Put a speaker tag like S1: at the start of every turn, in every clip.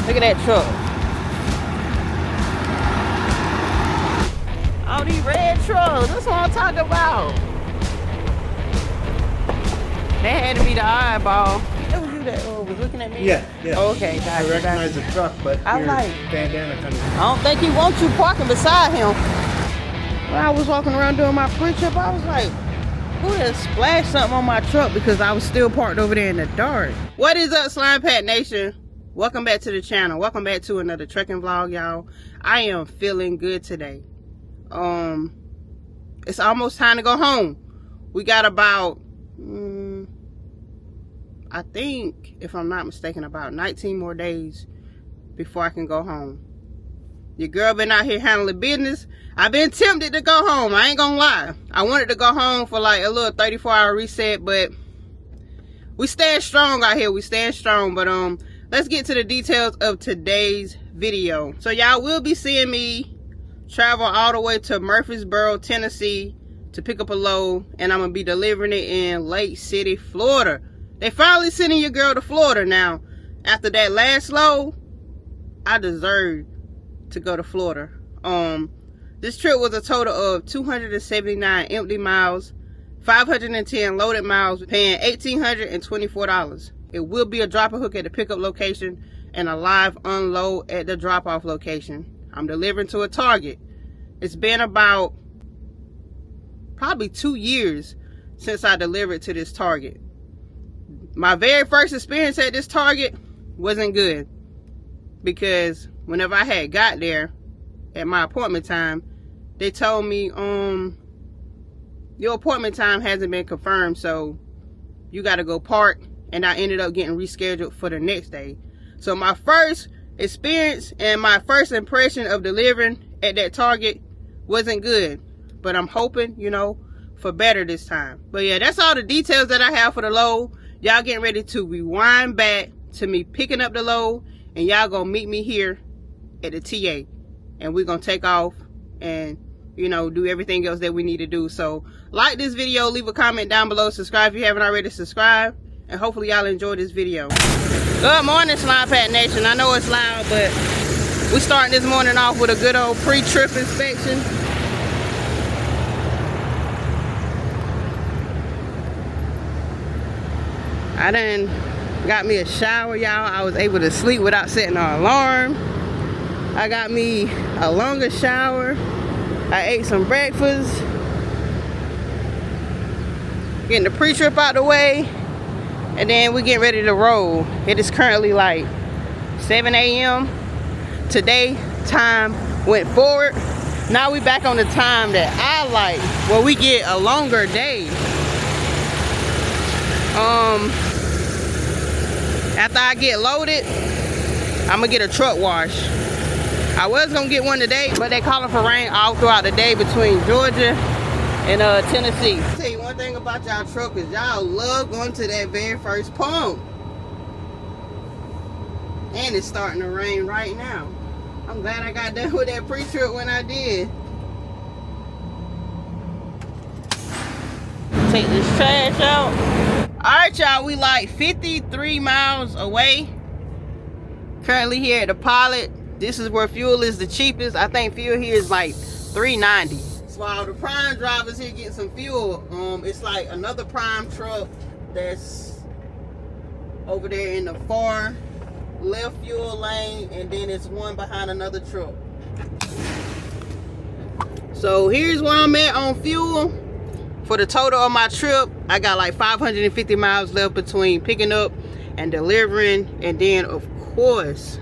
S1: Look at that truck. All these red trucks. That's what I'm talking about. That had to be the eyeball. That was you that was looking at me?
S2: Yeah.
S1: Oh, okay, gotcha.
S2: I recognize the truck, but your bandana kind of...
S1: I don't think he wants you parking beside him. When I was walking around doing my pre-trip, I was like, who done splashed something on my truck because I was still parked over there in the dark. What is up, Slimepack Nation? Welcome back to the channel. Welcome back to another trekking vlog, y'all. I am feeling good today. It's almost time to go home. We got about... I think, if I'm not mistaken, about 19 more days before I can go home. Your girl been out here handling business. I've been tempted to go home. I ain't gonna lie. I wanted to go home for like a little 34-hour reset, but we stand strong out here. We stand strong. But let's get to the details of today's video. So y'all will be seeing me travel all the way to Murfreesboro, Tennessee to pick up a load, and I'm gonna be delivering it in Lake City, Florida. They finally sending your girl to Florida now. After that last load, I deserve to go to Florida. This trip was a total of 279 empty miles, 510 loaded miles, paying $1,824. It will be a drop-and hook at the pickup location and a live unload at the drop-off location. I'm delivering to a Target. It's been about probably 2 years since I delivered to this Target. My very first experience at this Target wasn't good because whenever I had got there at my appointment time, they told me, your appointment time hasn't been confirmed, so you got to go park, and I ended up getting rescheduled for the next day. So my first experience and my first impression of delivering at that Target wasn't good, but I'm hoping, you know, for better this time. But yeah, that's all the details that I have for the load. Y'all getting ready to rewind back to me picking up the load, and y'all gonna meet me here at the TA, and we're gonna take off and, you know, do everything else that we need to do. So like this video, leave a comment down below, subscribe if you haven't already, subscribe, and hopefully y'all enjoy this video. Good morning, Slimepack Nation. I know it's loud, but we starting this morning off with a good old pre-trip inspection. I done got me a shower, y'all. I was able to sleep without setting an alarm. I got me a longer shower. I ate some breakfast. Getting the pre-trip out the way. And then we get ready to roll. It is currently like 7 a.m. Today, time went forward. Now we back on the time that I like, where we get a longer day. After I get loaded, I'm gonna get a truck wash. I was gonna get one today, but they calling for rain all throughout the day between Georgia and Tennessee. I'll tell you one thing about y'all truckers, y'all love going to that very first pump. And it's starting to rain right now. I'm glad I got done with that pre-trip when I did. Take this trash out. Alright, y'all, we like 53 miles away. Currently here at the Pilot. This is where fuel is the cheapest. I think fuel here is like $3.90. So while the Prime drivers here get some fuel, it's like another Prime truck that's over there in the far left fuel lane, and then it's one behind another truck. So here's where I'm at on fuel. For the total of my trip, I got like 550 miles left between picking up and delivering. And then, of course,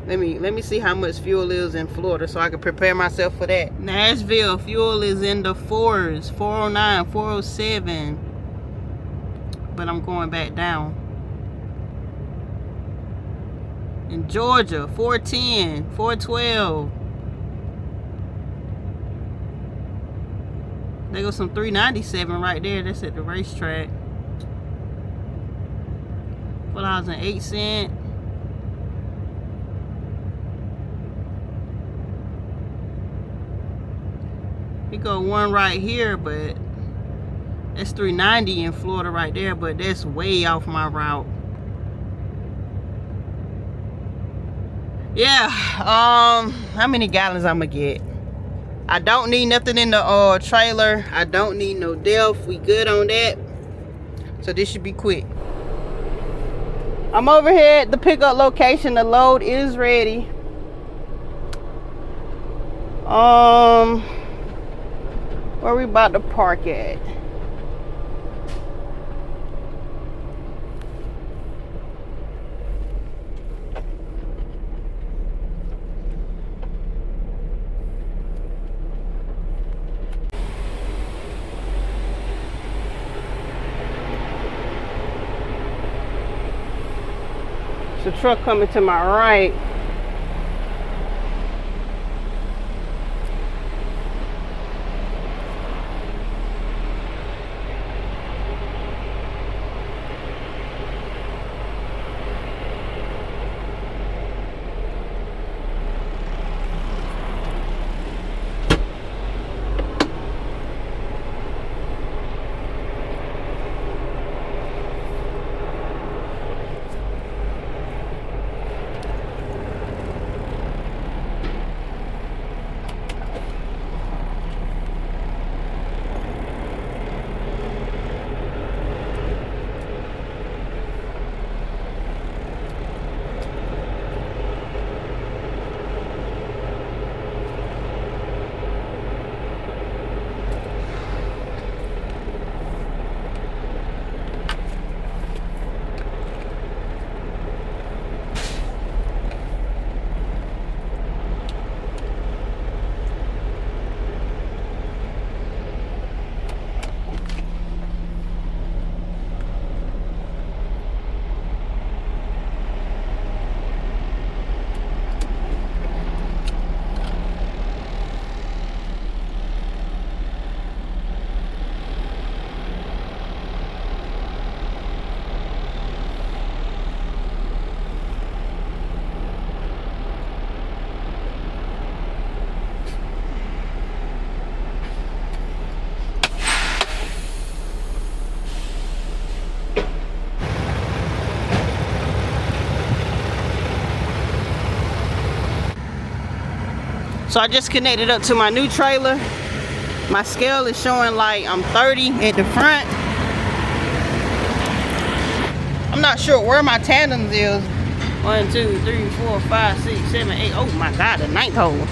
S1: let me see how much fuel is in Florida so I can prepare myself for that. Nashville, fuel is in the 4s, 409, 407. But I'm going back down. In Georgia, 410, 412. There goes some 397 right there. That's at the racetrack. $4.08. We go one right here, but that's 390 in Florida right there, but that's way off my route. Yeah, how many gallons I'm gonna get? I don't need nothing in the trailer. I don't need no depth. We good on that. So this should be quick. I'm over here at the pickup location. The load is ready. Where we about to park at? There's a truck coming to my right. So I just connected up to my new trailer. My scale is showing like I'm 30 at the front. I'm not sure where my tandems is. 1, 2, 3, 4, 5, 6, 7, 8. Oh my God, the 9th hole.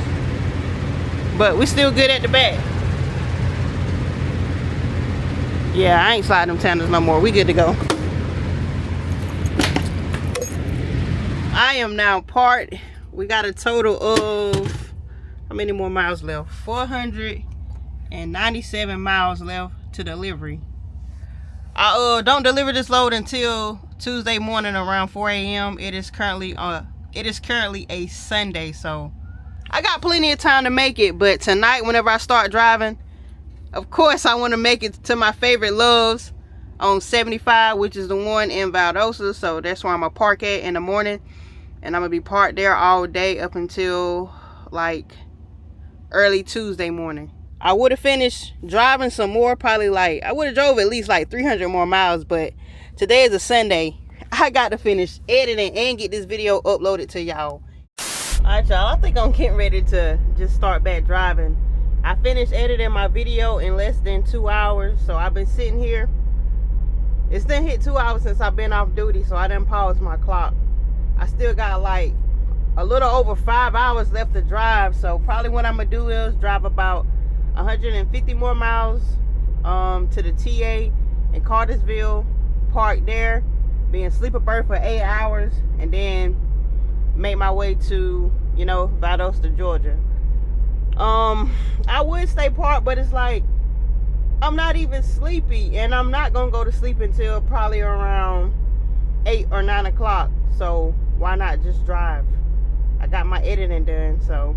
S1: But we still good at the back. Yeah, I ain't sliding them tandems no more. We good to go. I am now parked. We got a total of, how many more miles left? 497 miles left to delivery. I don't deliver this load until Tuesday morning around 4 a.m. It is currently a Sunday, so I got plenty of time to make it. But tonight, whenever I start driving, of course I want to make it to my favorite loves on 75, which is the one in Valdosta. So that's where I'm gonna park at in the morning, and I'm gonna be parked there all day up until like early Tuesday morning. I would have finished driving some more, probably like, I would have drove at least like 300 more miles, but today is a Sunday. I got to finish editing and get this video uploaded to y'all. Alright y'all, I think I'm getting ready to just start back driving. I finished editing my video in less than 2 hours, so I've been sitting here. It's done hit 2 hours since I've been off duty, so I done paused my clock. I still got like a little over 5 hours left to drive, so probably what I'm gonna do is drive about 150 more miles to the TA in Cartersville, park there, be in sleeper berth for 8 hours, and then make my way to, you know, Valdosta, Georgia. I would stay parked, but it's like I'm not even sleepy, and I'm not gonna go to sleep until probably around 8 or 9 o'clock, so why not just drive? I got my editing done, so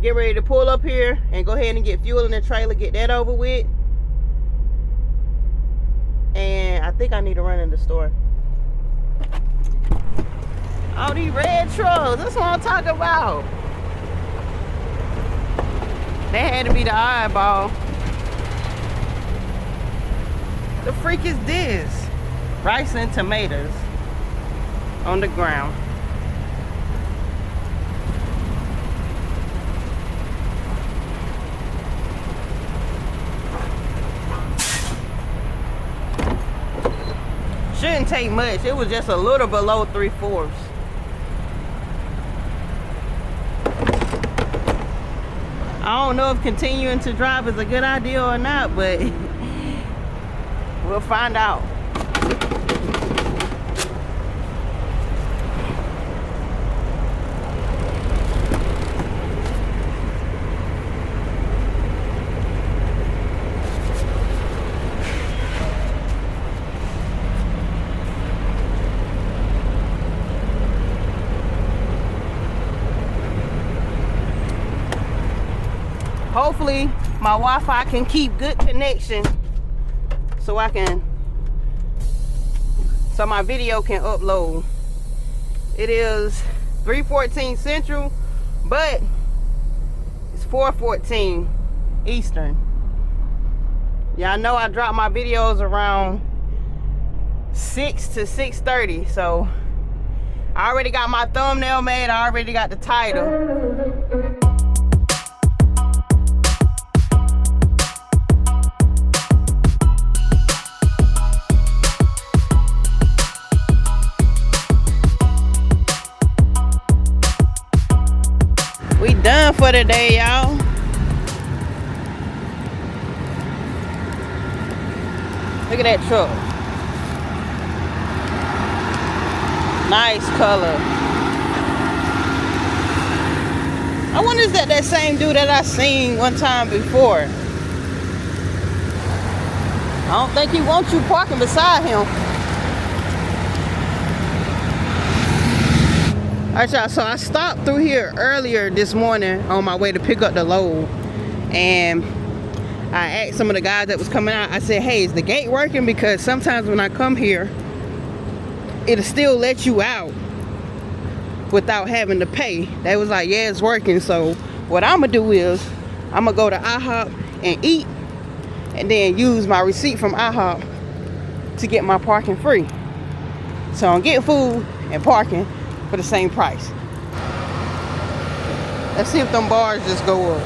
S1: get ready to pull up here and go ahead and get fuel in the trailer, get that over with. And I think I need to run in the store. All these red trucks, that's what I'm talking about. That had to be the eyeball. The freak is this? Rice and tomatoes on the ground. didn't take much. It was just a little below 3/4. I don't know if continuing to drive is a good idea or not, but we'll find out. Hopefully my Wi-Fi can keep good connection so my video can upload. It is 3:14 Central, but it's 4:14 Eastern. Y'all know I drop my videos around 6 to 6:30, so I already got my thumbnail made. I already got the title. We done for the day, y'all. Look at that truck. Nice color. I wonder is that same dude that I seen one time before. I don't think he wants you parking beside him. Alright, y'all, so I stopped through here earlier this morning on my way to pick up the load, and I asked some of the guys that was coming out, I said, hey, is the gate working? Because sometimes when I come here, it'll still let you out without having to pay. They was like, yeah, it's working. So what I'm gonna do is I'm gonna go to IHOP and eat, and then use my receipt from IHOP to get my parking free. So I'm getting food and parking for the same price. Let's see if them bars just go up.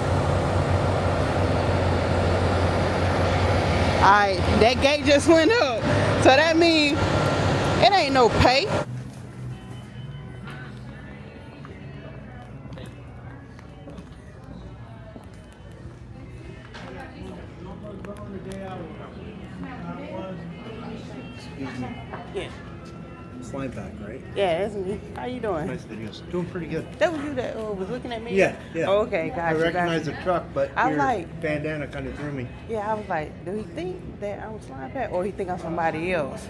S1: Alright, that gate just went up. So that means it ain't no pay.
S2: Excuse me.
S1: Yeah.
S2: Slimepack, right?
S1: Yeah, that's me. How you doing?
S2: Nice videos. Doing pretty good.
S1: That was you that was looking at me?
S2: Yeah, yeah.
S1: Oh, okay, gotcha.
S2: I recognize the truck, but
S1: I was
S2: your
S1: like,
S2: bandana kind of threw me.
S1: yeah, I was like, do he think that I'm Slimepack or he think I'm somebody else?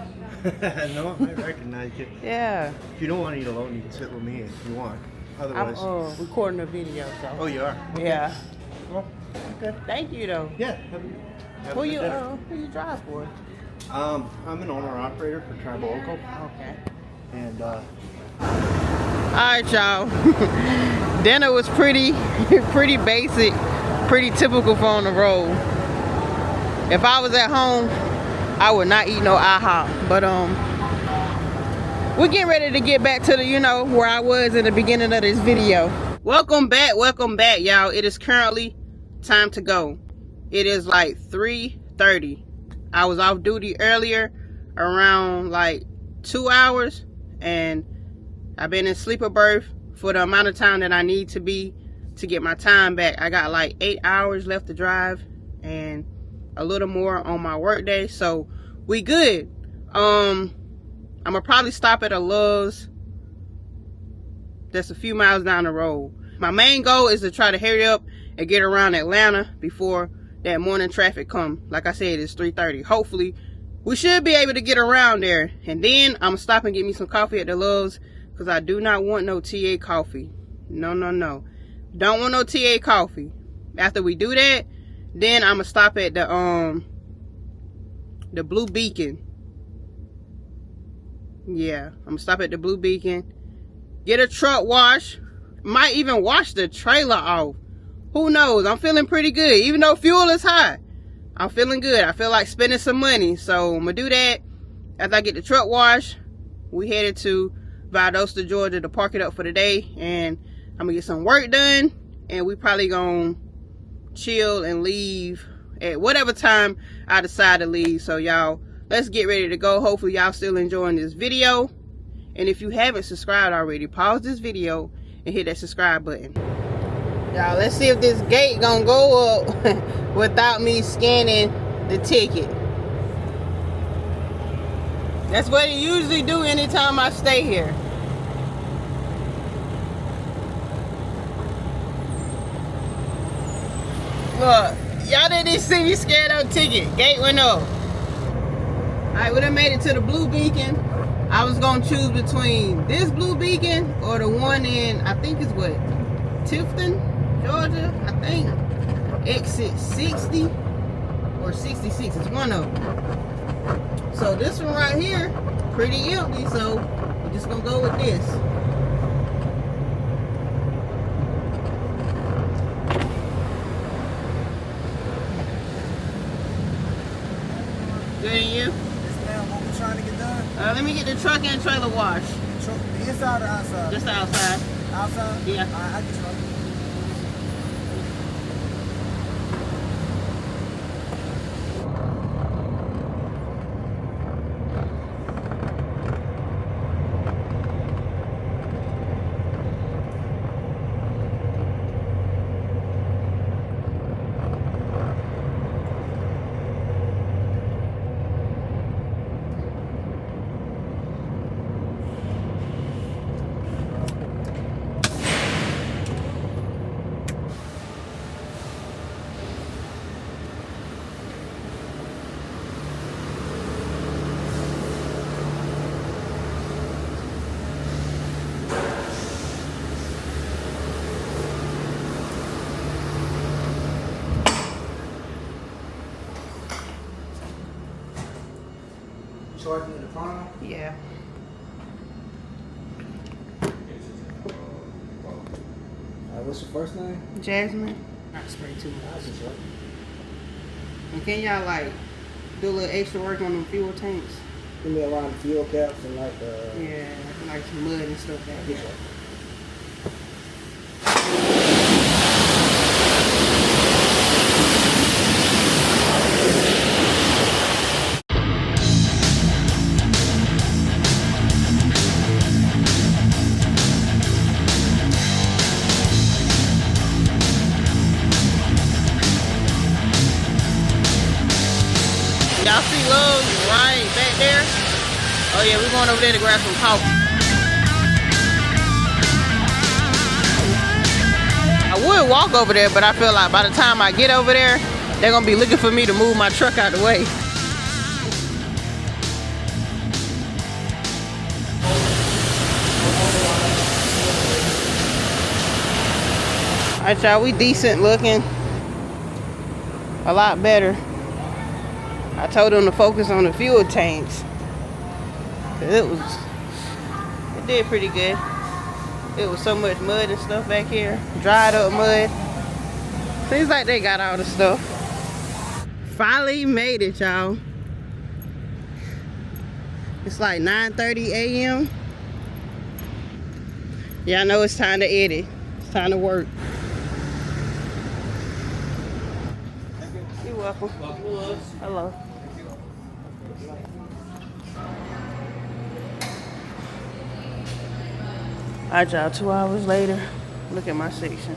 S2: No, I recognize you.
S1: Yeah.
S2: If you don't want to eat alone, you can sit with me if you want. Otherwise.
S1: I'm recording a video, so.
S2: Oh, you are? Okay.
S1: Yeah.
S2: Well, okay.
S1: Thank you, though.
S2: Yeah.
S1: Who you drive for?
S2: I'm an owner-operator for Tribal Local.
S1: Okay.
S2: And,
S1: Alright, y'all. Dinner was pretty basic, pretty typical for on the road. If I was at home, I would not eat no IHOP. But we're getting ready to get back to the, where I was in the beginning of this video. Welcome back, y'all. It is currently time to go. It is like 3:30. I was off duty earlier around like 2 hours, and I've been in sleeper berth for the amount of time that I need to be to get my time back. I got like 8 hours left to drive and a little more on my work day, so we good. I'm gonna probably stop at a Love's that's a few miles down the road. My main goal is to try to hurry up and get around Atlanta before that morning traffic come. Like I said, it's 3:30. Hopefully we should be able to get around there, and then I'm gonna stop and get me some coffee at the Love's, because I do not want no TA coffee. No, don't want no TA coffee. After we do that, then I'm gonna stop at the Blue Beacon. Yeah, I'm gonna stop at the Blue Beacon, get a truck wash, might even wash the trailer off. Who knows? I'm feeling pretty good, even though fuel is high. I'm feeling good. I feel like spending some money, so I'm gonna do that. After I get the truck wash, we headed to Valdosta, Georgia to park it up for the day, and I'm gonna get some work done, and we probably gonna chill and leave at whatever time I decide to leave. So y'all let's get ready to go. Hopefully y'all still enjoying this video. And if you haven't subscribed already, pause this video and hit that subscribe button. Y'all, let's see if this gate gonna go up without me scanning the ticket. That's what it usually do anytime I stay here. Look, y'all didn't see me scan that ticket. Gate went up. Alright, we done made it to the blue beacon. I was gonna choose between this blue beacon or the one in, I think it's what, Tifton, Georgia, I think. Exit 60 or 66, it's one of them. So this one right here, pretty empty, so we're just gonna go with this. Good and you?
S2: Yes, ma'am. What we trying to get done?
S1: Let me get the truck and trailer wash.
S2: The inside or outside?
S1: Just outside.
S2: Outside?
S1: Yeah.
S2: Alright, I get you. Charging in the phone?
S1: Yeah.
S2: What's your first name?
S1: Jasmine. Not spray too
S2: I
S1: much.
S2: get you.
S1: And can y'all like do a little extra work on them fuel tanks?
S2: Give me around the fuel caps and like
S1: Yeah, like some mud and stuff like that. Y'all see Love's right back there? Oh yeah, we're going over there to grab some coffee. I would walk over there, but I feel like by the time I get over there, they're gonna be looking for me to move my truck out the way. Alright y'all, we decent looking. A lot better. I told them to focus on the fuel tanks. It did pretty good. It was so much mud and stuff back here. Dried up mud. Seems like they got all the stuff. Finally made it, y'all. It's like 9:30 a.m. Yeah, I know it's time to edit. It's time to work. You're welcome. Hello. Alright y'all, 2 hours later, look at my section.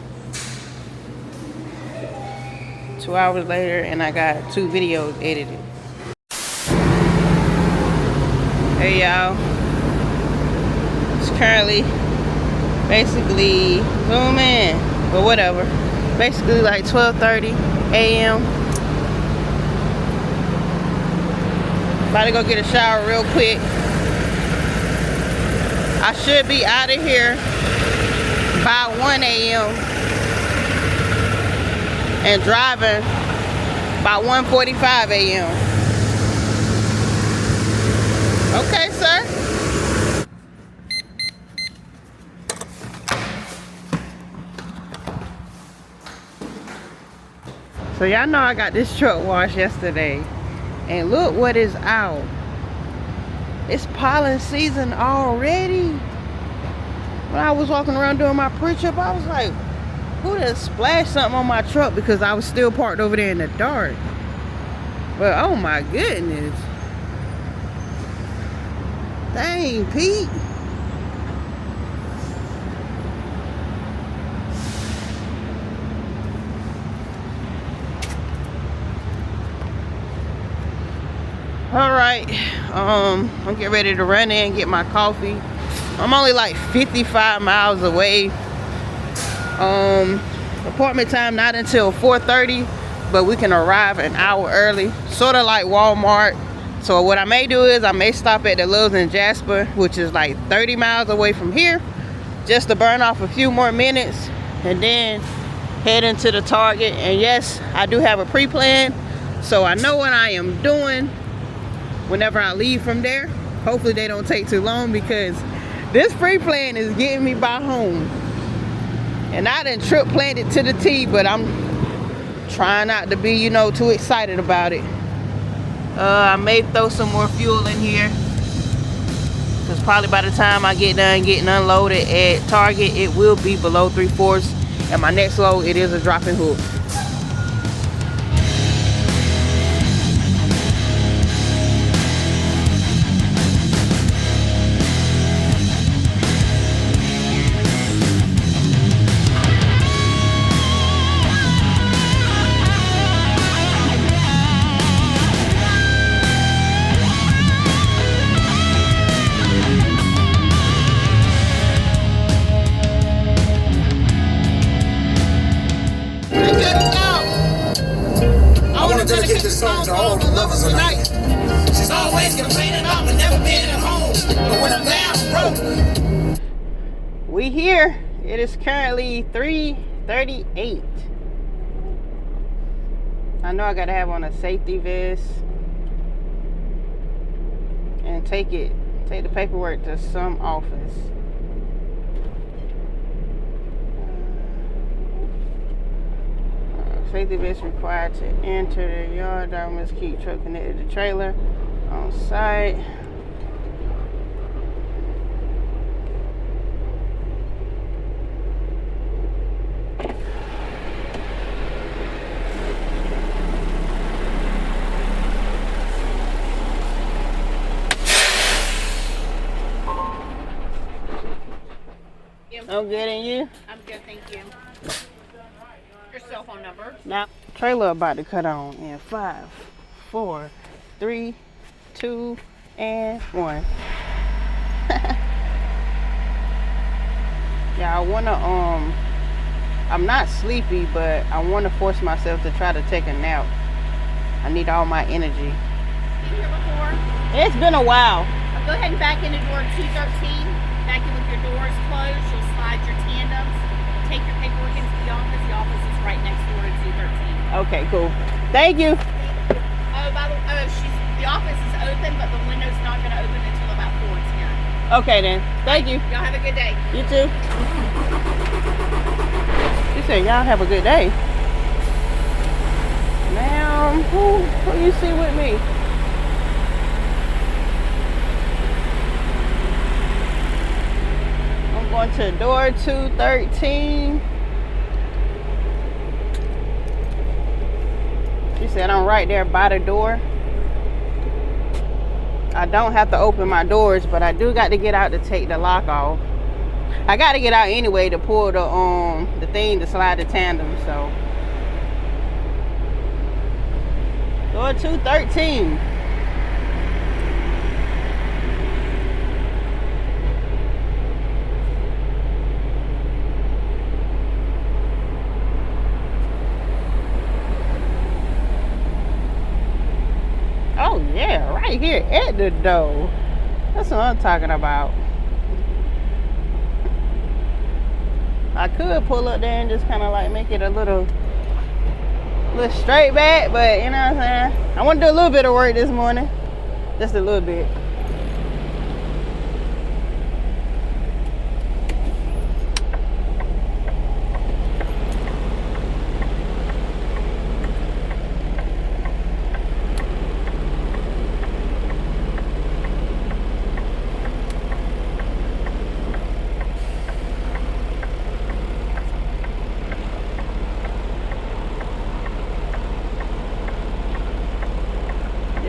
S1: 2 hours later and I got 2 videos edited. Hey y'all, it's currently basically zoom in, but whatever. Basically like 12:30 a.m. About to go get a shower real quick. I should be out of here by 1 a.m. and driving by 1:45 a.m. Okay, sir. So y'all know I got this truck washed yesterday. And look what is out. It's pollen season already. When I was walking around doing my pre-trip, I was like, who done splashed something on my truck? Because I was still parked over there in the dark. But oh my goodness. Dang, Pete. All right, I'm getting ready to run in and get my coffee. I'm only like 55 miles away. Appointment time not until 4:30, but we can arrive an hour early, sort of like Walmart. So what I may do is I may stop at the Lowe's in Jasper, which is like 30 miles away from here, just to burn off a few more minutes, and then head into the Target. And yes, I do have a pre-plan, so I know what I am doing whenever I leave from there. Hopefully they don't take too long, because this pre-plan is getting me by home. And I done trip planned it to the T, but I'm trying not to be, you know, too excited about it. I may throw some more fuel in here, because probably by the time I get done getting unloaded at Target, it will be below 3/4. And my next load, it is a dropping hook.
S3: Dedicate this song to all the lovers tonight. She's always complaining about me never being at home, but when I'm there, I'm broke.
S1: We here. It is currently 3:38. I know I gotta have on a safety vest and take the paperwork to some office. Safety vest required to enter the yard. Driver must keep truck connected to trailer on site. I'm good, and you?
S4: I'm good, thank you. Your cell phone number.
S1: Now, trailer about to cut on in 5, 4, 3, 2, and 1. Yeah, I wanna I'm not sleepy, but I wanna force myself to try to take a nap. I need all my energy.
S4: Been here before.
S1: It's been a while.
S4: I'll go ahead and back into door 213. Back in with your doors closed. You'll slide your tandems. Take your paperwork into the office. The office is right next door to 213.
S1: Okay, cool. Thank you.
S4: Oh, by the way, the office is open, but the window's not going to open until about 4:10.
S1: Okay then. Thank you.
S4: Y'all have a good day.
S1: You too. You said y'all have a good day. Now, who you see with me? I'm going to door 213. She said I'm right there by the door. I don't have to open my doors, but I do got to get out to take the lock off. I got to get out anyway to pull the thing to slide the tandem. So door 213. Oh yeah, right here at the door. That's what I'm talking about. I could pull up there and just kind of like make it a little straight back, but you know what I'm saying? I want to do a little bit of work this morning. Just a little bit.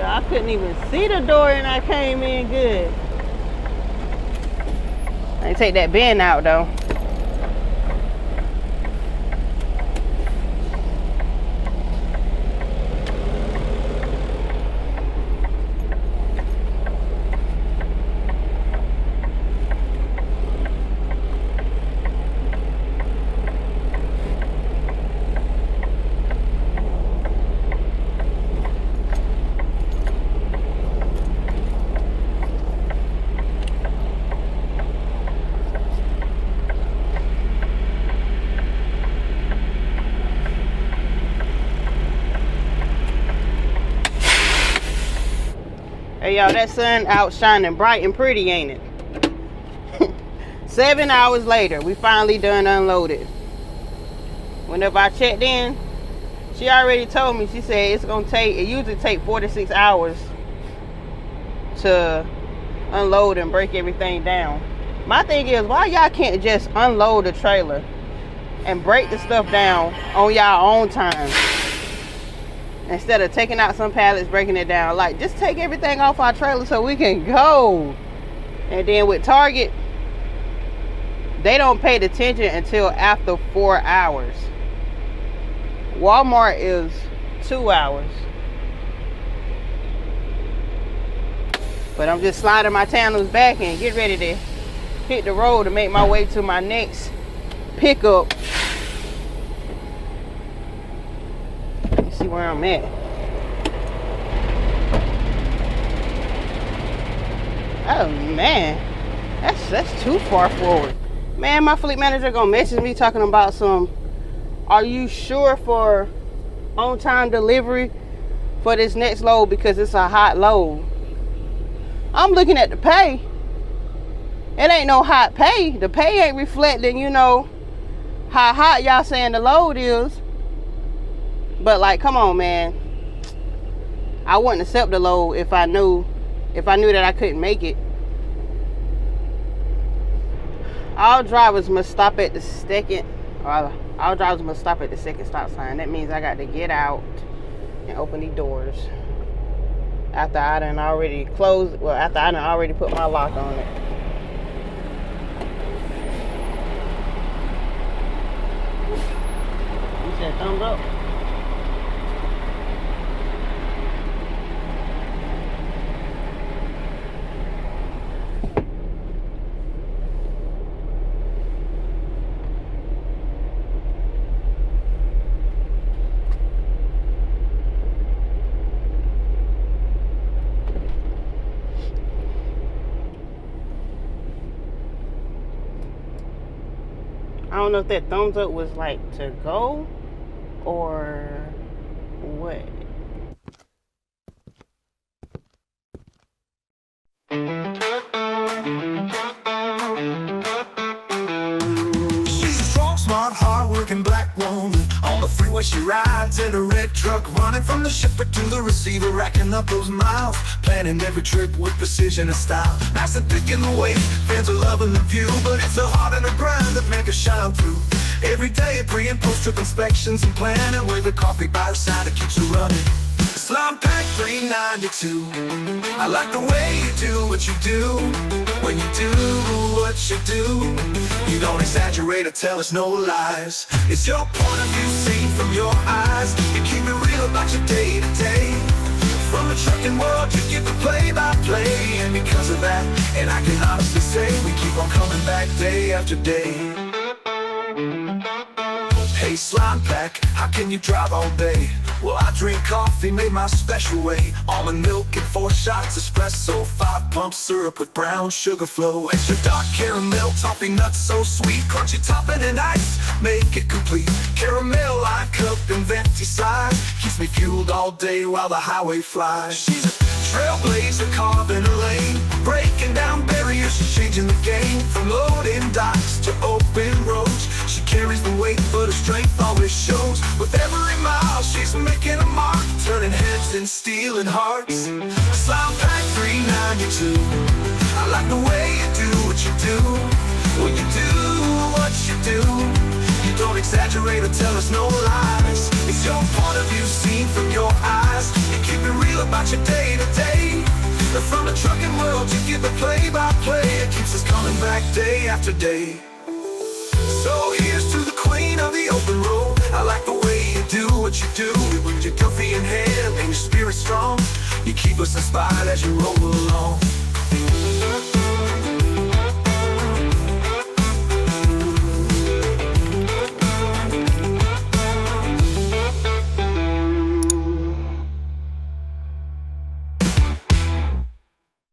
S1: I couldn't even see the door and I came in good. I take that bin out though. Hey y'all, that sun out shining bright and pretty, ain't it? 7 hours later, we finally done unloaded. Whenever I checked in, she already told me, she said it usually take 4 to 6 hours to unload and break everything down. My thing is, why y'all can't just unload the trailer and break the stuff down on y'all own time? Instead of taking out some pallets, breaking it down. Like, just take everything off our trailer so we can go. And then with Target, they don't pay the attention until after 4 hours. Walmart is 2 hours. But I'm just sliding my tandems back and get ready to hit the road to make my way to my next pickup. See where I'm at. Oh man, that's too far forward. Man, my fleet manager gonna message me talking about some, are you sure for on-time delivery for this next load because it's a hot load? I'm looking at the pay. It ain't no hot pay. The pay ain't reflecting, you know, how hot y'all saying the load is. But like, come on, man. I wouldn't accept the load if I knew that I couldn't make it. All drivers must stop at the second. All drivers must stop at the second stop sign. That means I got to get out and open these doors after I done already closed. Well, after I done already put my lock on it. You said thumbs up. I don't know if that thumbs up was like to go or what.
S3: She's a strong, smart, hard-working black woman. On the freeway she rides in a red truck, running from the shipper to the receiver, racking up those miles, planning every trip with precision and style. Nice and thick in the weight, fans are loving the view, but it's the heart and the grind that make her shine through. Every day at pre and post trip inspections and planning, with a coffee by her side that keeps her running. Slimepack 392. I like the way you do what you do. When you do what you do, you don't exaggerate or tell us no lies. It's your point of view seen from your eyes. You keep it real about your day to day. From the trucking world, you get the play-by-play. And because of that, and I can honestly say, we keep on coming back day after day. Hey Slimepack, how can you drive all day? Well, I drink coffee made my special way. Almond milk and 4 shots espresso, 5 pumps syrup with brown sugar flow. Extra dark caramel, toffee nuts so sweet, crunchy topping and ice, make it complete. Caramel I cup in venti size, keeps me fueled all day while the highway flies. She's a trailblazer carving a lane, breaking down barriers, she's changing the game. From loading docks to open roads, she carries the weight but her strength always shows. With every mile she's making a mark, turning heads and stealing hearts. Slimepack 392. I like the way you do what you do. When you do what you do, you don't exaggerate or tell us no lies. It's your point of view seen from your eyes. You keep it real about your day to day. From the trucking world Don't you give the play-by-play, it keeps us coming back day after day. So here's to the queen of the open road. I like the way you do what you do. With your coffee in hand and your spirit strong, you keep us inspired as you roll along.